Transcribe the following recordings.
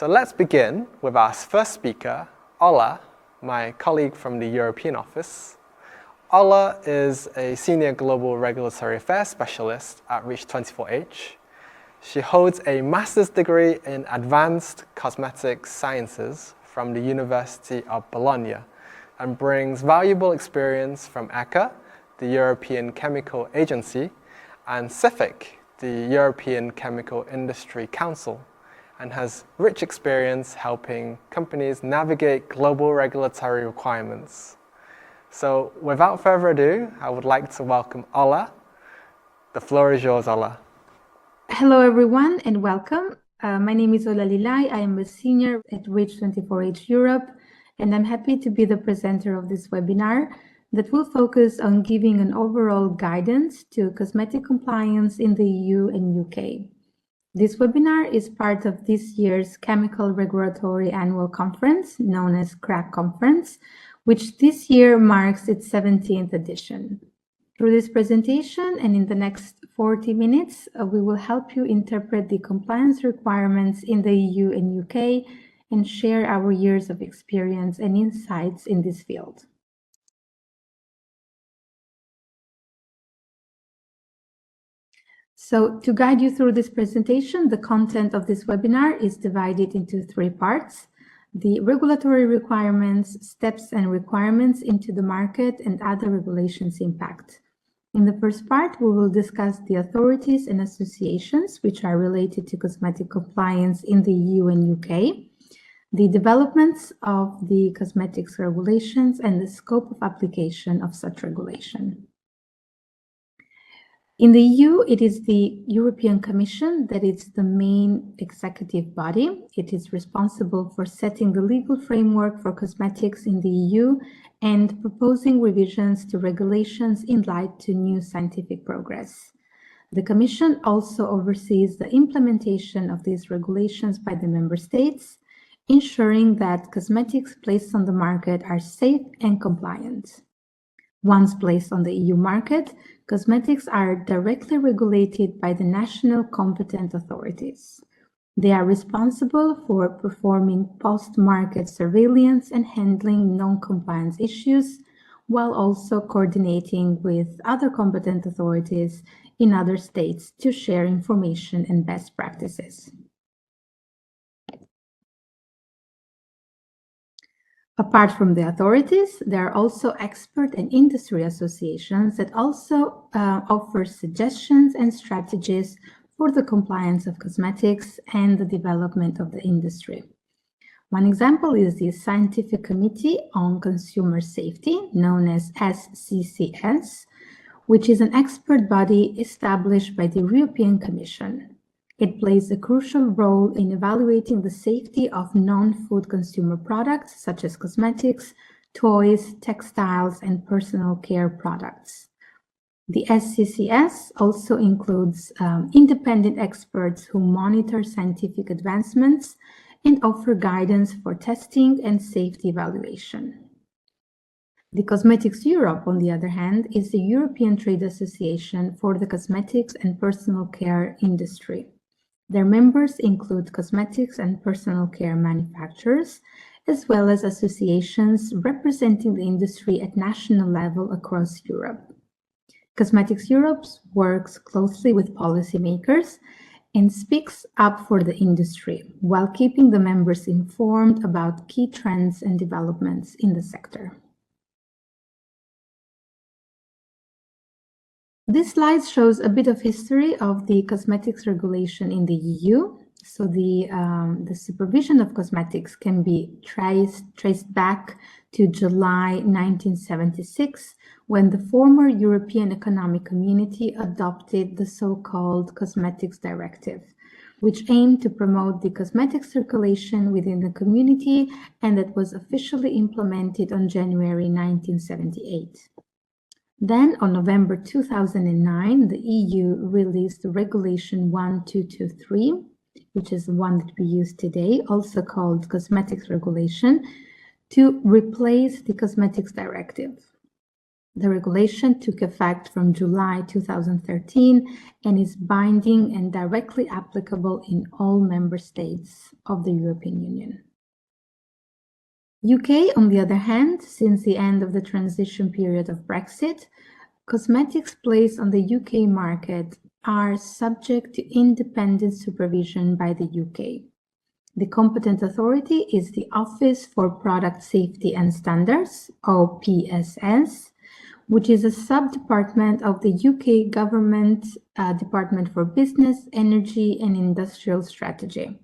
So let's begin with our first speaker, Ola, my colleague from the European office. Ola is a senior global regulatory affairs specialist at Reach24H. She holds a master's degree in advanced cosmetic sciences from the University of Bologna and brings valuable experience from ECHA, the European Chemical Agency, and CIFIC, the European Chemical Industry Council, and has rich experience helping companies navigate global regulatory requirements. So without further ado, I would like to welcome Ola. The floor is yours, Ola. Hello, everyone, and welcome. My name is Ola Lilay. I am a senior at Reach24H Europe, and I'm happy to be the presenter of this webinar that will focus on giving an overall guidance to cosmetic compliance in the EU and UK. This webinar is part of this year's Chemical Regulatory Annual Conference, known as CRAC Conference, which this year marks its 17th edition. Through this presentation and in the next 40 minutes, we will help you interpret the compliance requirements in the EU and UK and share our years of experience and insights in this field. So to guide you through this presentation, the content of this webinar is divided into three parts: the regulatory requirements, steps and requirements into the market, and other regulations impact. In the first part, we will discuss the authorities and associations which are related to cosmetic compliance in the EU and UK, the developments of the cosmetics regulations, and the scope of application of such regulation. In the EU, it is the European Commission that is the main executive body. It is responsible for setting the legal framework for cosmetics in the EU and proposing revisions to regulations in light to new scientific progress. The Commission also oversees the implementation of these regulations by the member states, ensuring that cosmetics placed on the market are safe and compliant. Once placed on the EU market, cosmetics are directly regulated by the national competent authorities. They are responsible for performing post-market surveillance and handling non-compliance issues, while also coordinating with other competent authorities in other states to share information and best practices. Apart from the authorities, there are also expert and industry associations that also offer suggestions and strategies for the compliance of cosmetics and the development of the industry. One example is the Scientific Committee on Consumer Safety, known as SCCS, which is an expert body established by the European Commission. It plays a crucial role in evaluating the safety of non-food consumer products, such as cosmetics, toys, textiles, and personal care products. The SCCS also includes independent experts who monitor scientific advancements and offer guidance for testing and safety evaluation. The Cosmetics Europe, on the other hand, is the European Trade Association for the cosmetics and personal care industry. Their members include cosmetics and personal care manufacturers, as well as associations representing the industry at national level across Europe. Cosmetics Europe works closely with policymakers and speaks up for the industry, while keeping the members informed about key trends and developments in the sector. This slide shows a bit of history of the cosmetics regulation in the EU. So the supervision of cosmetics can be traced back to July 1976, when the former European Economic Community adopted the so-called Cosmetics Directive, which aimed to promote the cosmetic circulation within the community, and that was officially implemented on January 1978. Then, on November 2009, the EU released Regulation 1223, which is the one that we use today, also called Cosmetics Regulation, to replace the Cosmetics Directive. The regulation took effect from July 2013 and is binding and directly applicable in all member states of the European Union. UK, on the other hand, since the end of the transition period of Brexit, cosmetics placed on the UK market are subject to independent supervision by the UK. The competent authority is the Office for Product Safety and Standards, OPSS, which is a sub-department of the UK Government Department for Business, Energy and Industrial Strategy.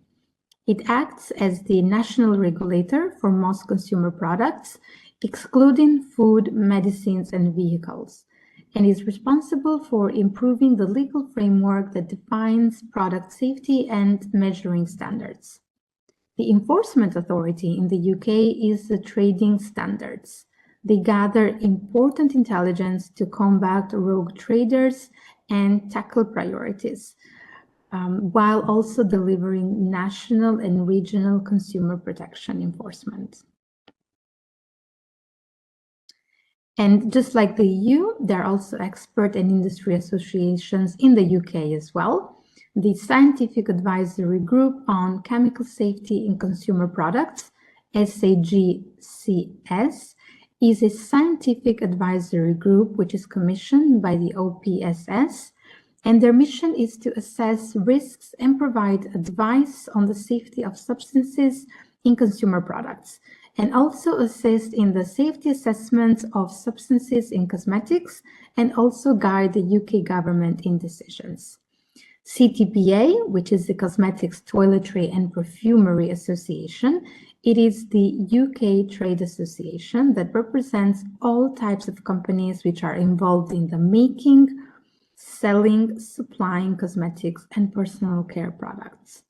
It acts as the national regulator for most consumer products, excluding food, medicines and vehicles, and is responsible for improving the legal framework that defines product safety and measuring standards. The enforcement authority in the UK is the Trading Standards. They gather important intelligence to combat rogue traders and tackle priorities, while also delivering national and regional consumer protection enforcement. And just like the EU, there are also expert and industry associations in the UK as well. The Scientific Advisory Group on Chemical Safety in Consumer Products, SAGCS, is a scientific advisory group which is commissioned by the OPSS, and their mission is to assess risks and provide advice on the safety of substances in consumer products, and also assist in the safety assessment of substances in cosmetics, and also guide the UK government in decisions. CTPA, which is the Cosmetics, Toiletry and Perfumery Association, it is the UK trade association that represents all types of companies which are involved in the making, selling, supplying cosmetics and personal care products.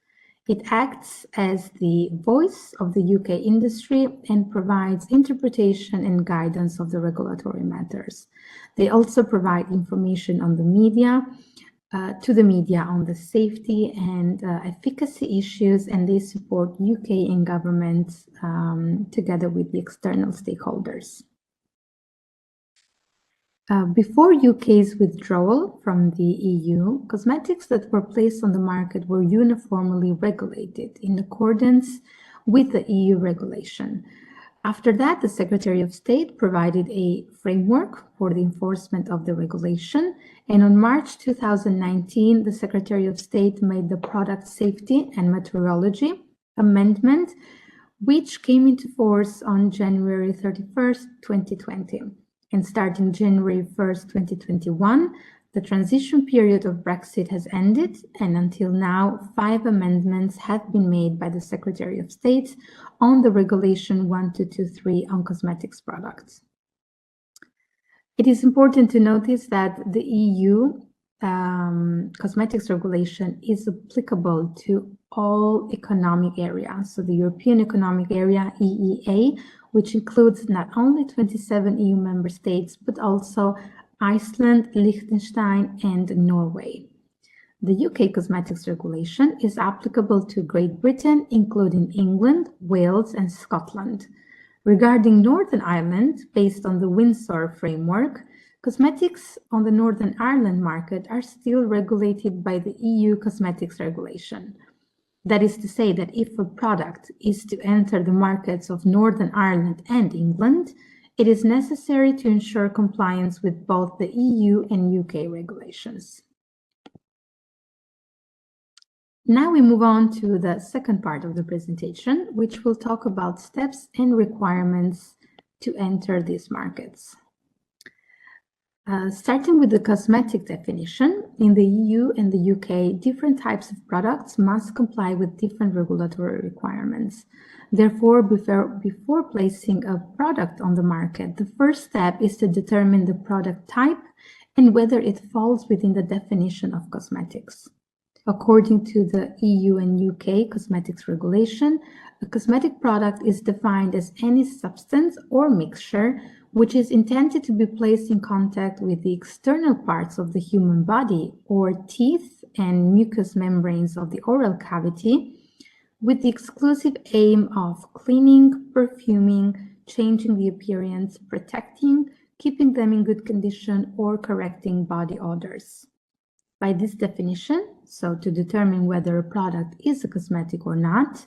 It acts as the voice of the UK industry and provides interpretation and guidance of the regulatory matters. They also provide information on the media, to the media on the safety and efficacy issues, and they support UK and governments together with the external stakeholders. Before UK's withdrawal from the EU, cosmetics that were placed on the market were uniformly regulated in accordance with the EU regulation. After that, the Secretary of State provided a framework for the enforcement of the regulation, and on March 2019, the Secretary of State made the Product Safety and Metrology Amendment, which came into force on January 31st, 2020. And starting January 1st, 2021, the transition period of Brexit has ended, and until now, 5 amendments have been made by the Secretary of State on the Regulation 1223 on cosmetics products. It is important to notice that the EU cosmetics regulation is applicable to all economic areas. So the European Economic Area, EEA, which includes not only 27 EU member states, but also Iceland, Liechtenstein, and Norway. The UK cosmetics regulation is applicable to Great Britain, including England, Wales, and Scotland. Regarding Northern Ireland, based on the Windsor framework, cosmetics on the Northern Ireland market are still regulated by the EU cosmetics regulation. That is to say that if a product is to enter the markets of Northern Ireland and England, it is necessary to ensure compliance with both the EU and UK regulations. Now we move on to the second part of the presentation, which will talk about steps and requirements to enter these markets. Starting with the cosmetic definition, in the EU and the UK, different types of products must comply with different regulatory requirements. Therefore, before placing a product on the market, the first step is to determine the product type and whether it falls within the definition of cosmetics. According to the EU and UK cosmetics regulation, a cosmetic product is defined as any substance or mixture which is intended to be placed in contact with the external parts of the human body or teeth and mucous membranes of the oral cavity, with the exclusive aim of cleaning, perfuming, changing the appearance, protecting, keeping them in good condition, or correcting body odors. By this definition, so to determine whether a product is a cosmetic or not,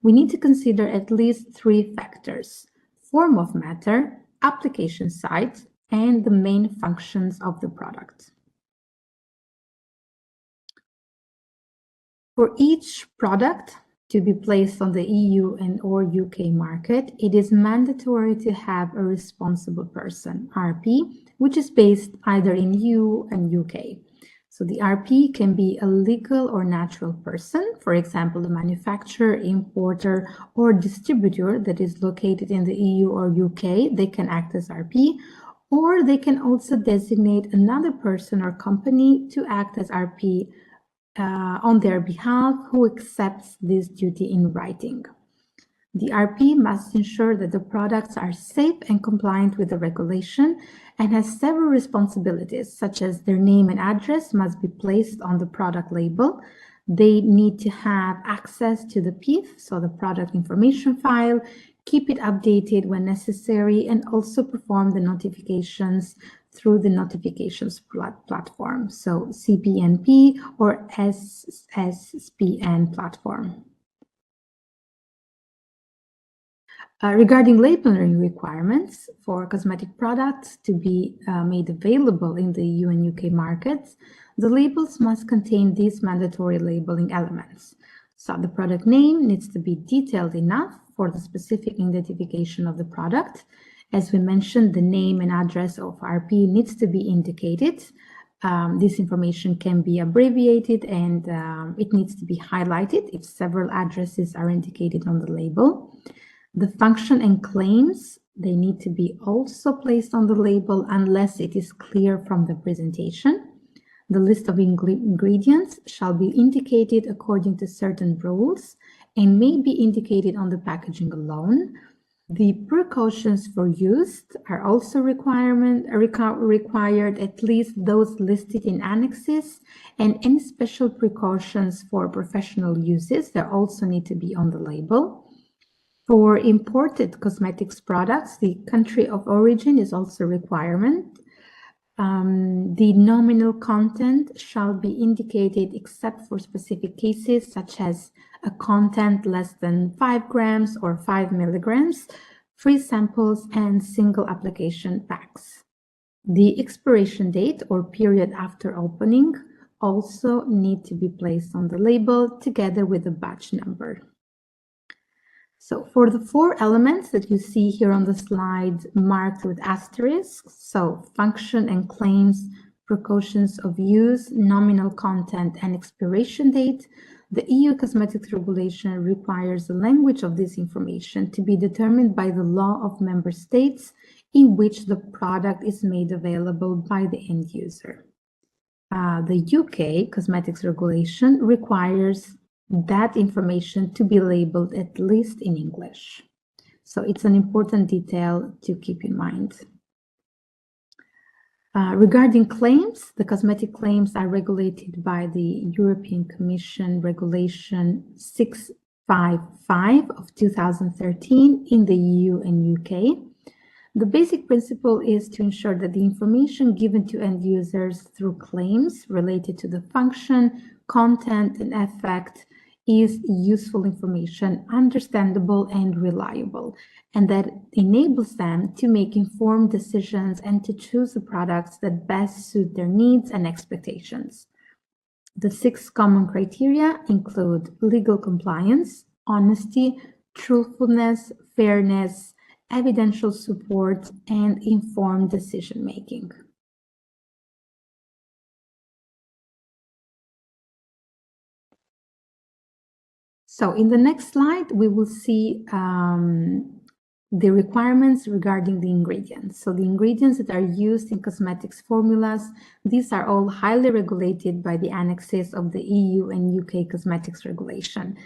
we need to consider at least three factors: form of matter, application site, and the main functions of the product. For each product to be placed on the EU and/or UK market, it is mandatory to have a responsible person, RP, which is based either in EU and UK. So the RP can be a legal or natural person, for example, a manufacturer, importer, or distributor that is located in the EU or UK. They can act as RP, or they can also designate another person or company to act as RP on their behalf who accepts this duty in writing. The RP must ensure that the products are safe and compliant with the regulation and has several responsibilities, such as their name and address must be placed on the product label. They need to have access to the PIF, so the product information file, keep it updated when necessary, and also perform the notifications through the notifications platform, so CPNP or SSPN platform. Regarding labeling requirements for cosmetic products to be made available in the EU and UK markets, the labels must contain these mandatory labeling elements. So the product name needs to be detailed enough for the specific identification of the product. As we mentioned, the name and address of RP needs to be indicated. This information can be abbreviated and it needs to be highlighted if several addresses are indicated on the label. The function and claims, they need to be also placed on the label unless it is clear from the presentation. The list of ingredients shall be indicated according to certain rules and may be indicated on the packaging alone. The precautions for use are also required, at least those listed in annexes, and any special precautions for professional uses, they also need to be on the label. For imported cosmetics products, the country of origin is also a requirement. The nominal content shall be indicated except for specific cases, such as a content less than 5 grams or 5 milligrams, free samples, and single application packs. The expiration date or period after opening also need to be placed on the label together with the batch number. So for the 4 elements that you see here on the slide marked with asterisks, so function and claims, precautions of use, nominal content, and expiration date, the EU Cosmetics Regulation requires the language of this information to be determined by the law of member states in which the product is made available by the end user. The UK Cosmetics Regulation requires that information to be labeled at least in English. So it's an important detail to keep in mind. Regarding claims, the cosmetic claims are regulated by the European Commission Regulation 655 of 2013 in the EU and UK. The basic principle is to ensure that the information given to end users through claims related to the function, content, and effect is useful information, understandable and reliable, and that enables them to make informed decisions and to choose the products that best suit their needs and expectations. The 6 common criteria include legal compliance, honesty, truthfulness, fairness, evidential support, and informed decision-making. So in the next slide, we will see the requirements regarding the ingredients. So the ingredients that are used in cosmetics formulas, these are all highly regulated by the annexes of the EU and UK Cosmetics Regulation.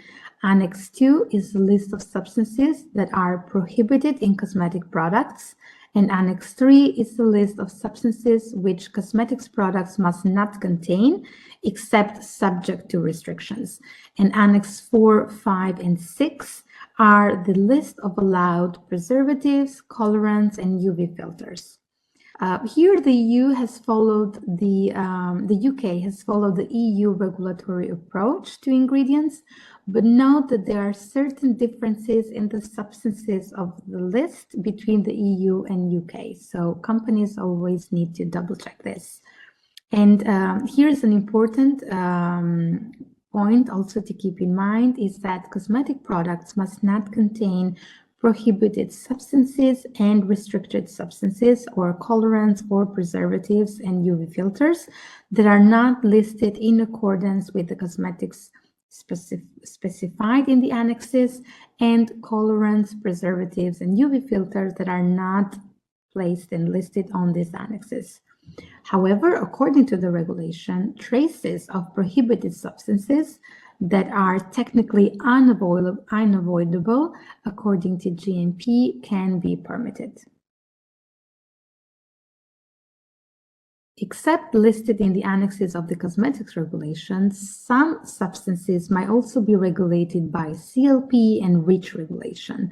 Annex 2 is a list of substances that are prohibited in cosmetic products, and Annex 3 is the list of substances which cosmetics products must not contain, except subject to restrictions. And Annex 4, 5, and 6 are the list of allowed preservatives, colorants, and UV filters. Here, the EU has followed the UK has followed the EU regulatory approach to ingredients, but note that there are certain differences in the substances of the list between the EU and UK. So companies always need to double check this. And here's an important point also to keep in mind is that cosmetic products must not contain prohibited substances and restricted substances or colorants or preservatives and UV filters that are not listed in accordance with the cosmetics specified in the annexes, and colorants, preservatives, and UV filters that are not placed and listed on these annexes. However, according to the regulation, traces of prohibited substances that are technically unavoidable according to GMP can be permitted. Except listed in the annexes of the cosmetics regulations, some substances might also be regulated by CLP and REACH regulation,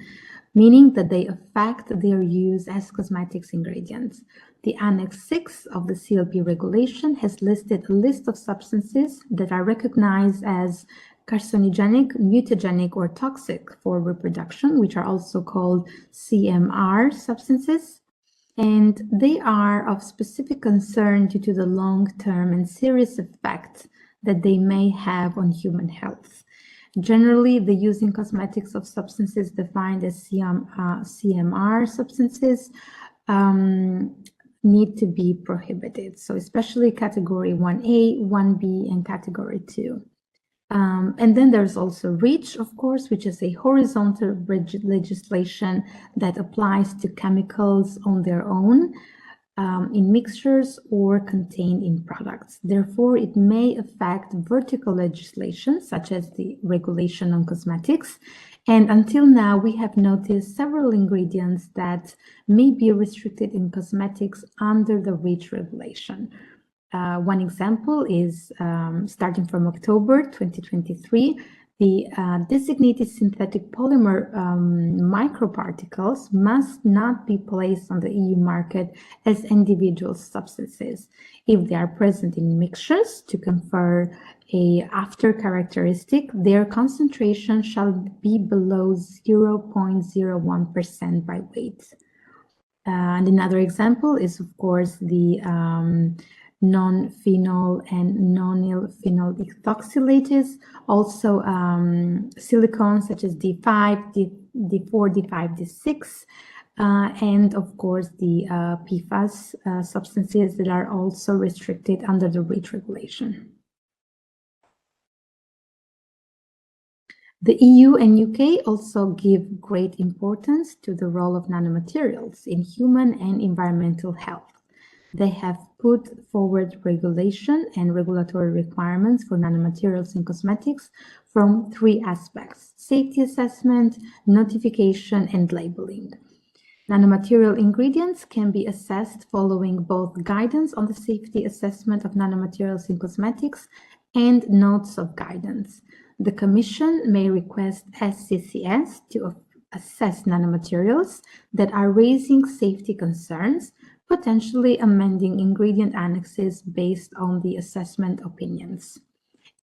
meaning that they affect their use as cosmetics ingredients. The Annex 6 of the CLP regulation has listed a list of substances that are recognized as carcinogenic, mutagenic, or toxic for reproduction, which are also called CMR substances. And they are of specific concern due to the long-term and serious effects that they may have on human health. Generally, the use in cosmetics of substances defined as CMR substances need to be prohibited. So especially category 1A, 1B, and category 2. And then there's also REACH, of course, which is a horizontal legislation that applies to chemicals on their own in mixtures or contained in products. Therefore, it may affect vertical legislation, such as the regulation on cosmetics. And until now, we have noticed several ingredients that may be restricted in cosmetics under the REACH regulation. One example is starting from October 2023, the designated synthetic polymer microparticles must not be placed on the EU market as individual substances. If they are present in mixtures to confer a after characteristic, their concentration shall be below 0.01% by weight. And another example is, of course, the non-phenol and nonyl phenol ethoxylates, also silicones such as D5, D4, D5, D6, and of course the PFAS substances that are also restricted under the REACH regulation. The EU and UK also give great importance to the role of nanomaterials in human and environmental health. They have put forward regulation and regulatory requirements for nanomaterials in cosmetics from 3 aspects: safety assessment, notification, and labeling. Nanomaterial ingredients can be assessed following both guidance on the safety assessment of nanomaterials in cosmetics and notes of guidance. The Commission may request SCCS to assess nanomaterials that are raising safety concerns, potentially amending ingredient annexes based on the assessment opinions.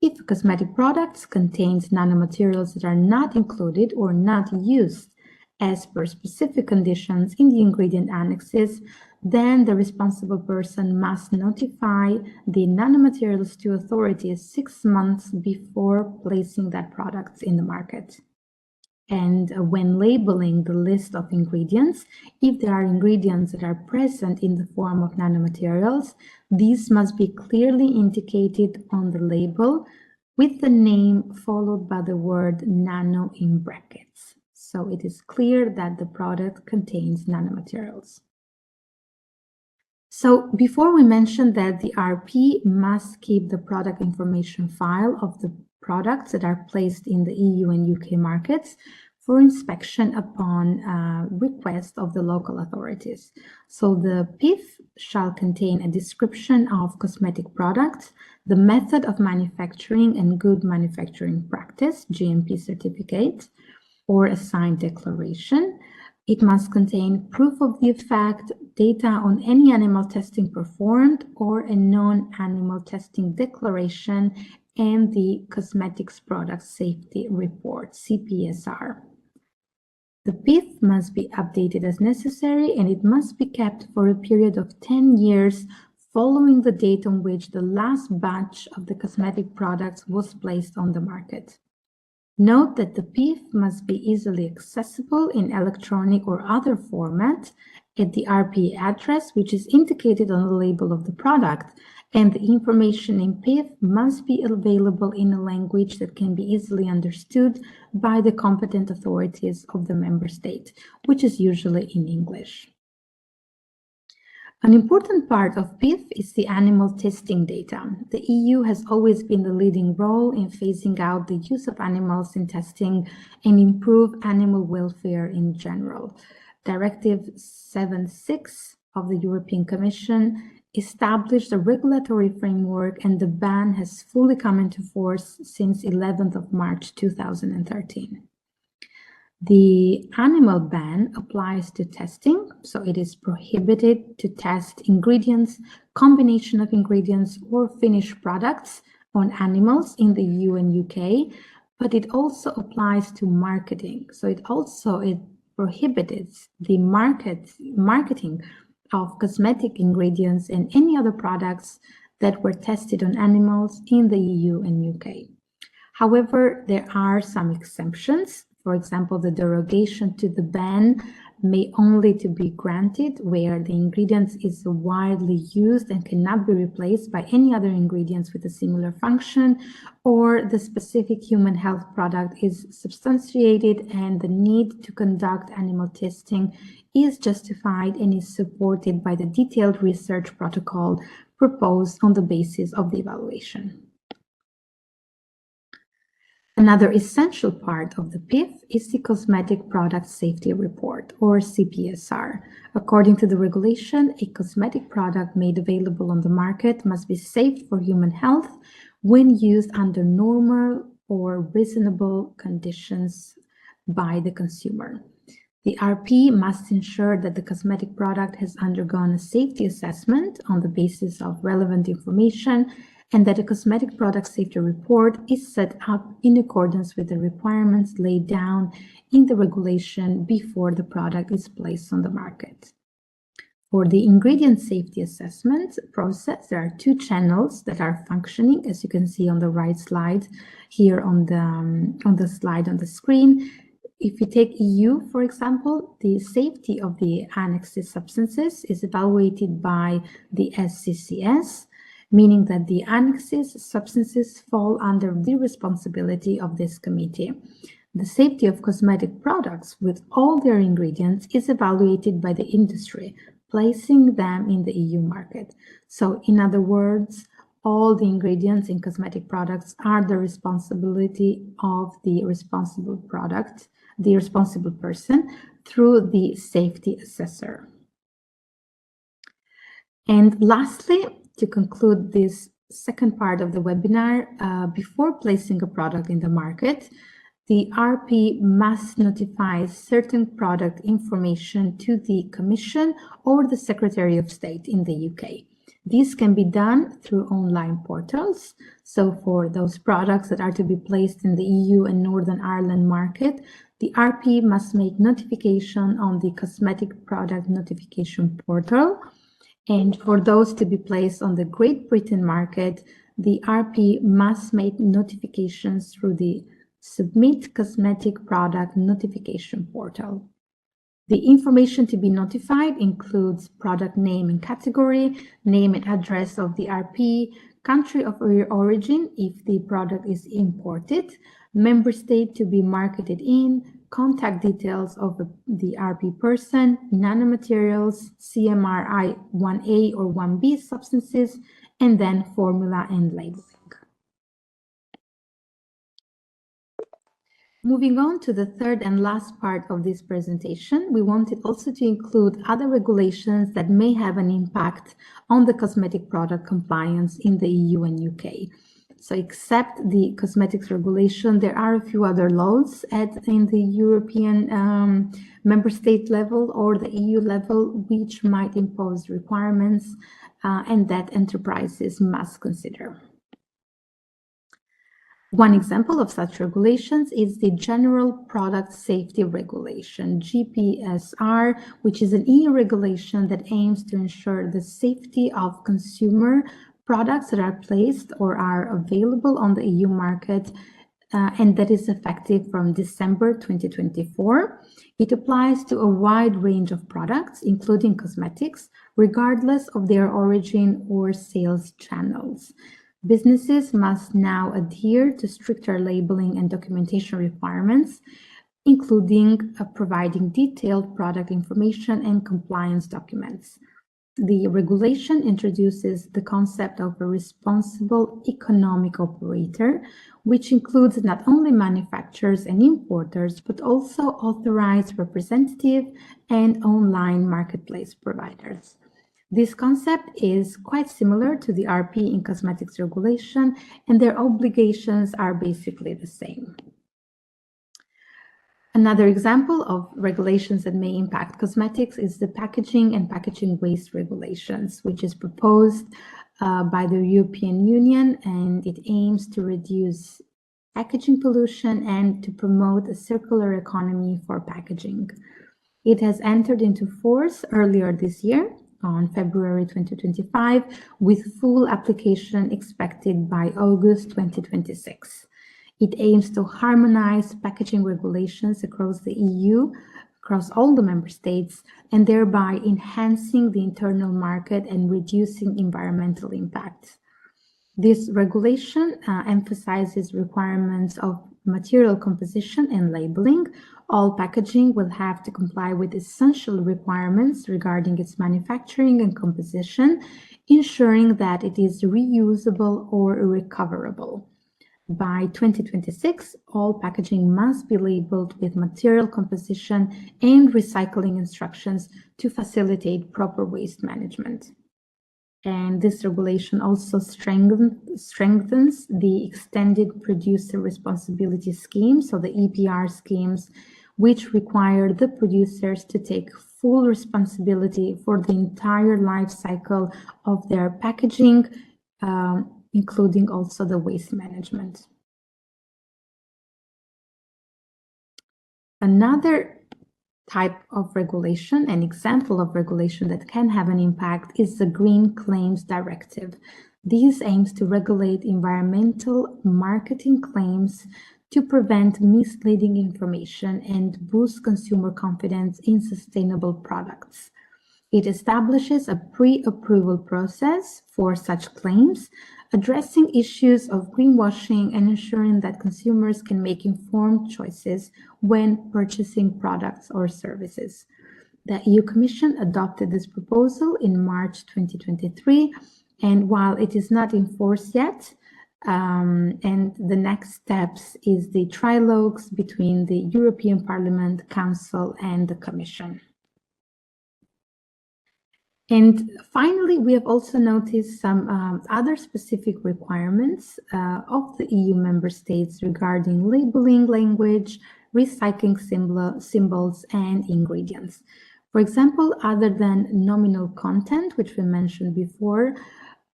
If cosmetic products contain nanomaterials that are not included or not used as per specific conditions in the ingredient annexes, then the responsible person must notify the nanomaterials to authorities 6 months before placing that product in the market. And when labeling the list of ingredients, if there are ingredients that are present in the form of nanomaterials, these must be clearly indicated on the label with the name followed by the word nano in brackets. So it is clear that the product contains nanomaterials. So before we mentioned that the RP must keep the product information file of the products that are placed in the EU and UK markets for inspection upon request of the local authorities. So the PIF shall contain a description of cosmetic products, the method of manufacturing and good manufacturing practice, GMP certificate, or a signed declaration. It must contain proof of the effect, data on any animal testing performed or a non-animal testing declaration and the Cosmetics Product Safety Report, CPSR. The PIF must be updated as necessary, and it must be kept for a period of 10 years following the date on which the last batch of the cosmetic products was placed on the market. Note that the PIF must be easily accessible in electronic or other format at the RP address, which is indicated on the label of the product, and the information in PIF must be available in a language that can be easily understood by the competent authorities of the member state, which is usually in English. An important part of PIF is the animal testing data. The EU has always been the leading role in phasing out the use of animals in testing and improve animal welfare in general. Directive 76 of the European Commission established a regulatory framework, and the ban has fully come into force since 11th of March 2013. The animal ban applies to testing, so it is prohibited to test ingredients, combination of ingredients, or finished products on animals in the EU and UK, but it also applies to marketing. So it prohibits the marketing of cosmetic ingredients and any other products that were tested on animals in the EU and UK. However, there are some exemptions. For example, the derogation to the ban may only to be granted where the ingredient is widely used and cannot be replaced by any other ingredients with a similar function, or the specific human health product is substantiated and the need to conduct animal testing is justified and is supported by the detailed research protocol proposed on the basis of the evaluation. Another essential part of the PIF is the Cosmetic Product Safety Report, or CPSR. According to the regulation, a cosmetic product made available on the market must be safe for human health when used under normal or reasonable conditions by the consumer. The RP must ensure that the cosmetic product has undergone a safety assessment on the basis of relevant information, and that a cosmetic product safety report is set up in accordance with the requirements laid down in the regulation before the product is placed on the market. For the ingredient safety assessment process, there are two channels that are functioning, as you can see on the right slide here on the slide on the screen. If you take EU, for example, the safety of the annexed substances is evaluated by the SCCS, meaning that the annexes substances fall under the responsibility of this committee. The safety of cosmetic products with all their ingredients is evaluated by the industry, placing them in the EU market. So in other words, all the ingredients in cosmetic products are the responsibility of the responsible product, the responsible person, through the safety assessor. And lastly, to conclude this second part of the webinar, before placing a product in the market, the RP must notify certain product information to the Commission or the Secretary of State in the UK. This can be done through online portals. So for those products that are to be placed in the EU and Northern Ireland market, the RP must make notification on the Cosmetic Product Notification Portal. And for those to be placed on the Great Britain market, the RP must make notifications through the Submit Cosmetic Product Notification Portal. The information to be notified includes product name and category, name and address of the RP, country of origin if the product is imported, member state to be marketed in, contact details of the RP person, nanomaterials, CMRI 1A or 1B substances, and then formula and labeling. Moving on to the third and last part of this presentation, we wanted also to include other regulations that may have an impact on the cosmetic product compliance in the EU and UK. So except the cosmetics regulation, there are a few other laws in the European member state level or the EU level, which might impose requirements and that enterprises must consider. One example of such regulations is the General Product Safety Regulation, GPSR, which is an EU regulation that aims to ensure the safety of consumer products that are placed or are available on the EU market, and that is effective from December 2024. It applies to a wide range of products, including cosmetics, regardless of their origin or sales channels. Businesses must now adhere to stricter labeling and documentation requirements, including providing detailed product information and compliance documents. The regulation introduces the concept of a responsible economic operator, which includes not only manufacturers and importers, but also authorized representative and online marketplace providers. This concept is quite similar to the RP in cosmetics regulation, and their obligations are basically the same. Another example of regulations that may impact cosmetics is the packaging and packaging waste regulations, which is proposed by the European Union, and it aims to reduce packaging pollution and to promote a circular economy for packaging. It has entered into force earlier this year, on February 2025, with full application expected by August 2026. It aims to harmonize packaging regulations across the EU, across all the member states, and thereby enhancing the internal market and reducing environmental impact. This regulation emphasizes requirements of material composition and labeling. All packaging will have to comply with essential requirements regarding its manufacturing and composition, ensuring that it is reusable or recoverable. By 2026, all packaging must be labeled with material composition and recycling instructions to facilitate proper waste management. And this regulation also strengthens the extended producer responsibility schemes, so the EPR schemes, which require the producers to take full responsibility for the entire life cycle of their packaging, including also the waste management. Another type of regulation, an example of regulation that can have an impact, is the Green Claims Directive. This aims to regulate environmental marketing claims to prevent misleading information and boost consumer confidence in sustainable products. It establishes a pre-approval process for such claims, addressing issues of greenwashing and ensuring that consumers can make informed choices when purchasing products or services. The EU Commission adopted this proposal in March 2023, and while it is not in force yet, and the next steps is the trilogues between the European Parliament, Council, and the Commission. And finally, we have also noticed some other specific requirements of the EU member states regarding labeling language, recycling symbols, and ingredients. For example, other than nominal content, which we mentioned before,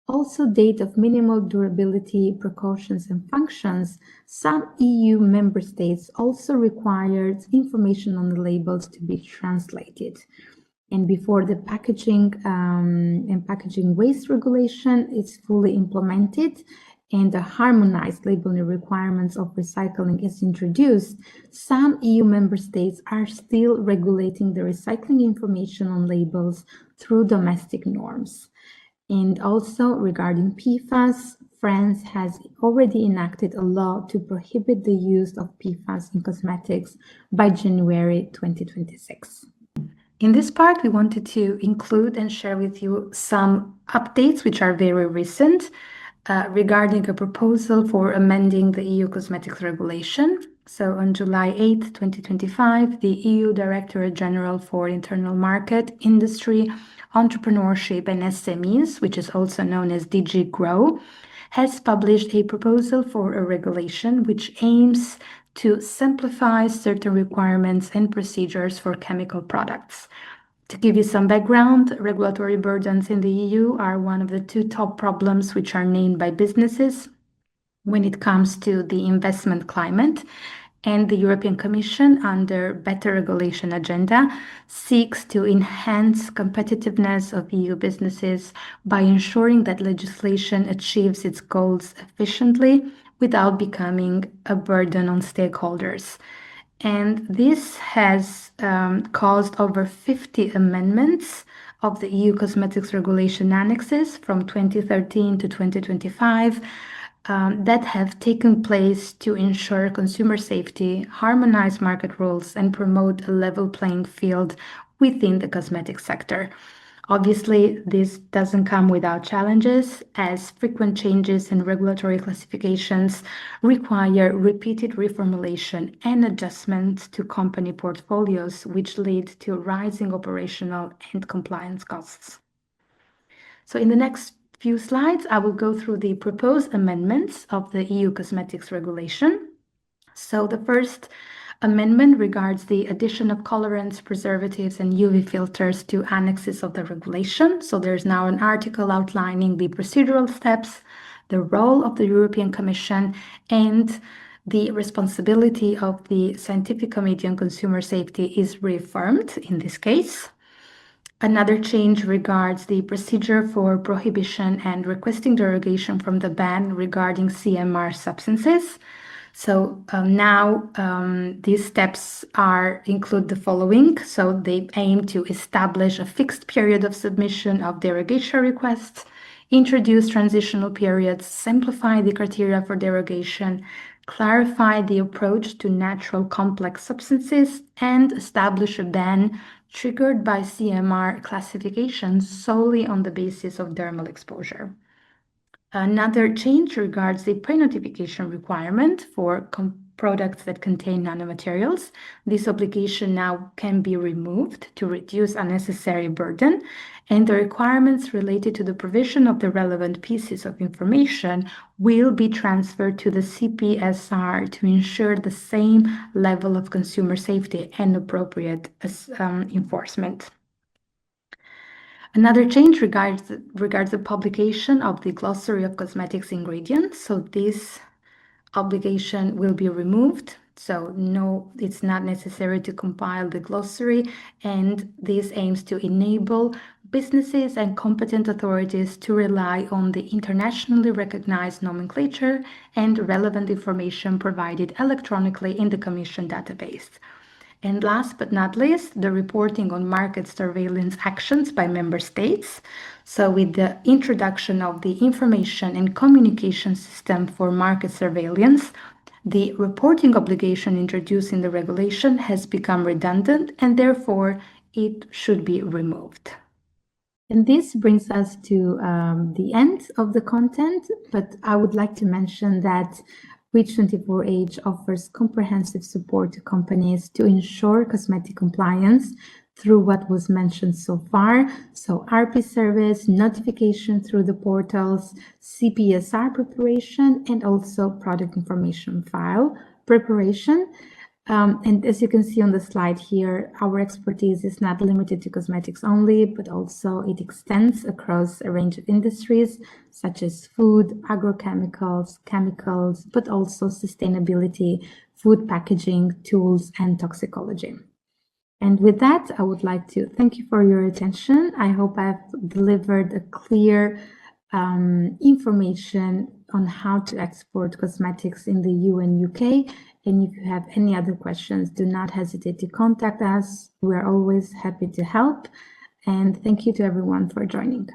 also date of minimal durability, precautions, and functions, some EU member states also required information on the labels to be translated. And before the packaging and packaging waste regulation is fully implemented and the harmonized labeling requirements of recycling is introduced, some EU member states are still regulating the recycling information on labels through domestic norms. And also regarding PFAS, France has already enacted a law to prohibit the use of PFAS in cosmetics by January 2026. In this part, we wanted to include and share with you some updates which are very recent regarding a proposal for amending the EU cosmetics regulation. So on July 8, 2025, the EU Directorate General for Internal Market, Industry, Entrepreneurship and SMEs, which is also known as DG GROW, has published a proposal for a regulation which aims to simplify certain requirements and procedures for chemical products. To give you some background, regulatory burdens in the EU are one of the two top problems which are named by businesses when it comes to the investment climate. And the European Commission, under Better Regulation Agenda, seeks to enhance competitiveness of EU businesses by ensuring that legislation achieves its goals efficiently without becoming a burden on stakeholders. And this has caused over 50 amendments of the EU cosmetics regulation annexes from 2013 to 2025 that have taken place to ensure consumer safety, harmonize market rules, and promote a level playing field within the cosmetics sector. Obviously, this doesn't come without challenges, as frequent changes in regulatory classifications require repeated reformulation and adjustments to company portfolios, which lead to rising operational and compliance costs. So in the next few slides, I will go through the proposed amendments of the EU cosmetics regulation. So the first amendment regards the addition of colorants, preservatives, and UV filters to annexes of the regulation. So there's now an article outlining the procedural steps, the role of the European Commission, and the responsibility of the Scientific Committee on Consumer Safety is reaffirmed in this case. Another change regards the procedure for prohibition and requesting derogation from the ban regarding CMR substances. So now these steps include the following. So they aim to establish a fixed period of submission of derogation requests, introduce transitional periods, simplify the criteria for derogation, clarify the approach to natural complex substances, and establish a ban triggered by CMR classification solely on the basis of dermal exposure. Another change regards the pre-notification requirement for products that contain nanomaterials. This obligation now can be removed to reduce unnecessary burden, and the requirements related to the provision of the relevant pieces of information will be transferred to the CPSR to ensure the same level of consumer safety and appropriate enforcement. Another change regards the publication of the glossary of cosmetics ingredients. So this obligation will be removed. So no, it's not necessary to compile the glossary, and this aims to enable businesses and competent authorities to rely on the internationally recognized nomenclature and relevant information provided electronically in the Commission database. And last but not least, the reporting on market surveillance actions by member states. So with the introduction of the information and communication system for market surveillance, the reporting obligation introduced in the regulation has become redundant, and therefore it should be removed. And this brings us to the end of the content, but I would like to mention that Reach24H offers comprehensive support to companies to ensure cosmetic compliance through what was mentioned so far. So RP service, notification through the portals, CPSR preparation, and also product information file preparation. And as you can see on the slide here, our expertise is not limited to cosmetics only, but also it extends across a range of industries such as food, agrochemicals, chemicals, but also sustainability, food packaging, tools, and toxicology. And with that, I would like to thank you for your attention. I hope I've delivered a clear information on how to export cosmetics in the EU and UK. And if you have any other questions, do not hesitate to contact us. We're always happy to help. And thank you to everyone for joining.